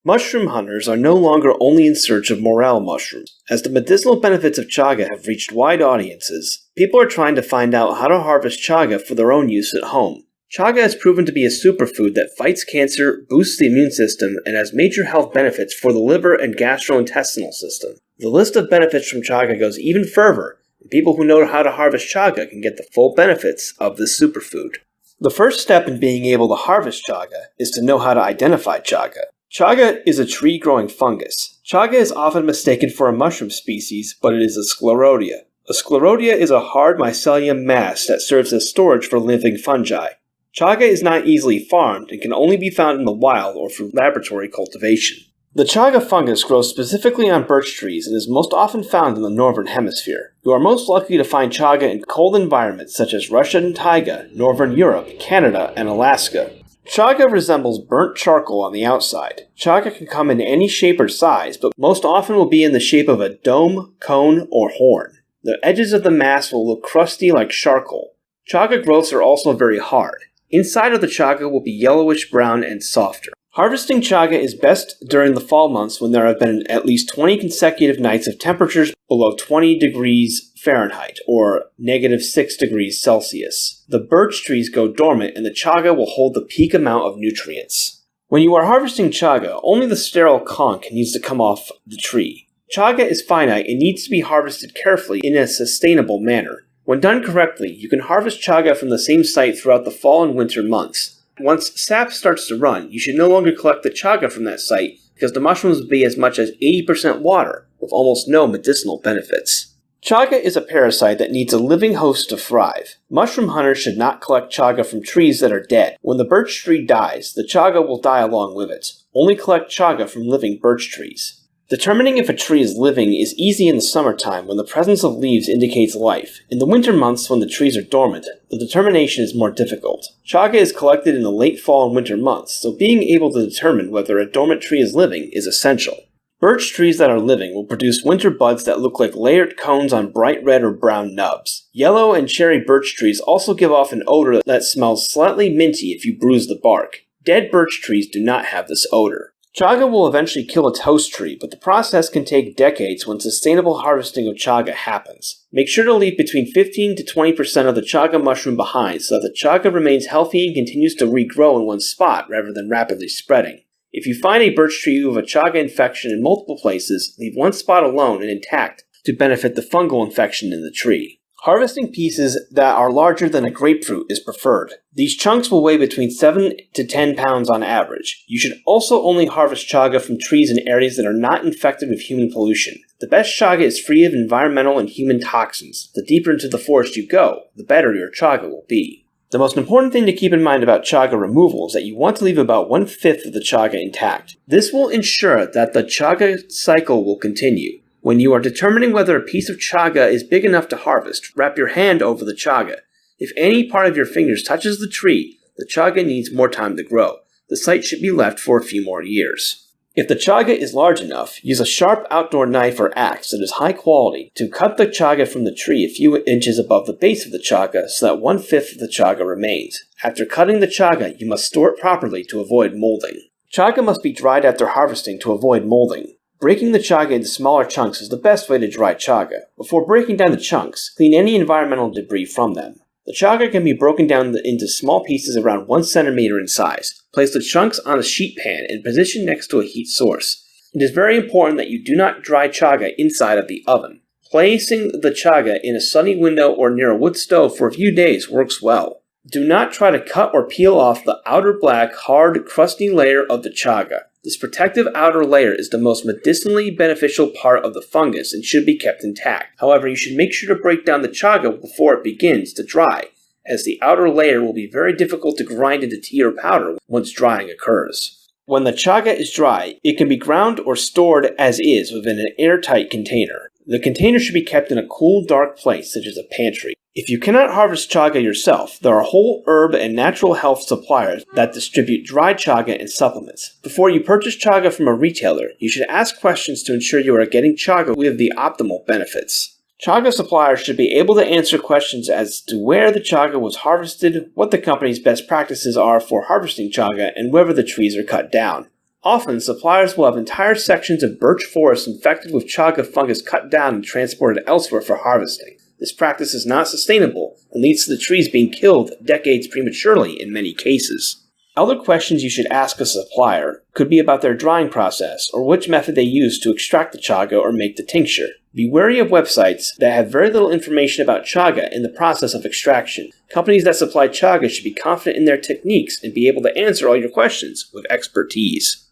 Mushroom hunters are no longer only in search of morel mushrooms. As the medicinal benefits of chaga have reached wide audiences, people are trying to find out how to harvest chaga for their own use at home. Chaga has proven to be a superfood that fights cancer, boosts the immune system, and has major health benefits for the liver and gastrointestinal system. The list of benefits from chaga goes even further, and people who know how to harvest chaga can get the full benefits of this superfood. The first step in being able to harvest chaga is to know how to identify chaga. Chaga is a tree-growing fungus. Chaga is often mistaken for a mushroom species, but it is a sclerotia. A sclerotia is a hard mycelium mass that serves as storage for living fungi. Chaga is not easily farmed and can only be found in the wild or through laboratory cultivation. The chaga fungus grows specifically on birch trees and is most often found in the northern hemisphere. You are most likely to find chaga in cold environments such as Russian taiga, northern Europe, Canada, and Alaska. Chaga resembles burnt charcoal on the outside. Chaga can come in any shape or size, but most often will be in the shape of a dome, cone, or horn. The edges of the mass will look crusty like charcoal. Chaga growths are also very hard. Inside of the chaga will be yellowish brown and softer. Harvesting chaga is best during the fall months when there have been at least 20 consecutive nights of temperatures below 20 degrees Fahrenheit or -6 degrees Celsius. The birch trees go dormant and the chaga will hold the peak amount of nutrients. When you are harvesting chaga, only the sterile conch needs to come off the tree. Chaga is finite and needs to be harvested carefully in a sustainable manner. When done correctly, you can harvest chaga from the same site throughout the fall and winter months. Once sap starts to run, you should no longer collect the chaga from that site because the mushrooms will be as much as 80% water with almost no medicinal benefits. Chaga is a parasite that needs a living host to thrive. Mushroom hunters should not collect chaga from trees that are dead. When the birch tree dies, the chaga will die along with it. Only collect chaga from living birch trees. Determining if a tree is living is easy in the summertime when the presence of leaves indicates life. In the winter months when the trees are dormant, the determination is more difficult. Chaga is collected in the late fall and winter months, so being able to determine whether a dormant tree is living is essential. Birch trees that are living will produce winter buds that look like layered cones on bright red or brown nubs. Yellow and cherry birch trees also give off an odor that smells slightly minty if you bruise the bark. Dead birch trees do not have this odor. Chaga will eventually kill its host tree, but the process can take decades when sustainable harvesting of chaga happens. Make sure to leave between 15 to 20% of the chaga mushroom behind so that the chaga remains healthy and continues to regrow in one spot rather than rapidly spreading. If you find a birch tree with a chaga infection in multiple places, leave one spot alone and intact to benefit the fungal infection in the tree. Harvesting pieces that are larger than a grapefruit is preferred. These chunks will weigh between 7 to 10 pounds on average. You should also only harvest chaga from trees in areas that are not infected with human pollution. The best chaga is free of environmental and human toxins. The deeper into the forest you go, the better your chaga will be. The most important thing to keep in mind about chaga removal is that you want to leave about 1/5 of the chaga intact. This will ensure that the chaga cycle will continue. When you are determining whether a piece of chaga is big enough to harvest, wrap your hand over the chaga. If any part of your fingers touches the tree, the chaga needs more time to grow. The site should be left for a few more years. If the chaga is large enough, use a sharp outdoor knife or axe that is high quality to cut the chaga from the tree a few inches above the base of the chaga so that 1/5 of the chaga remains. After cutting the chaga, you must store it properly to avoid molding. Chaga must be dried after harvesting to avoid molding. Breaking the chaga into smaller chunks is the best way to dry chaga. Before breaking down the chunks, clean any environmental debris from them. The chaga can be broken down into small pieces around 1 centimeter in size. Place the chunks on a sheet pan and position next to a heat source. It is very important that you do not dry chaga inside of the oven. Placing the chaga in a sunny window or near a wood stove for a few days works well. Do not try to cut or peel off the outer black, hard, crusty layer of the chaga. This protective outer layer is the most medicinally beneficial part of the fungus and should be kept intact. However, you should make sure to break down the chaga before it begins to dry, as the outer layer will be very difficult to grind into tea or powder once drying occurs. When the chaga is dry, it can be ground or stored as is within an airtight container. The container should be kept in a cool, dark place, such as a pantry. If you cannot harvest chaga yourself, there are whole herb and natural health suppliers that distribute dried chaga and supplements. Before you purchase chaga from a retailer, you should ask questions to ensure you are getting chaga with the optimal benefits. Chaga suppliers should be able to answer questions as to where the chaga was harvested, what the company's best practices are for harvesting chaga, and whether the trees are cut down. Often, suppliers will have entire sections of birch forest infected with chaga fungus cut down and transported elsewhere for harvesting. This practice is not sustainable and leads to the trees being killed decades prematurely in many cases. Other questions you should ask a supplier could be about their drying process or which method they use to extract the chaga or make the tincture. Be wary of websites that have very little information about chaga in the process of extraction. Companies that supply chaga should be confident in their techniques and be able to answer all your questions with expertise.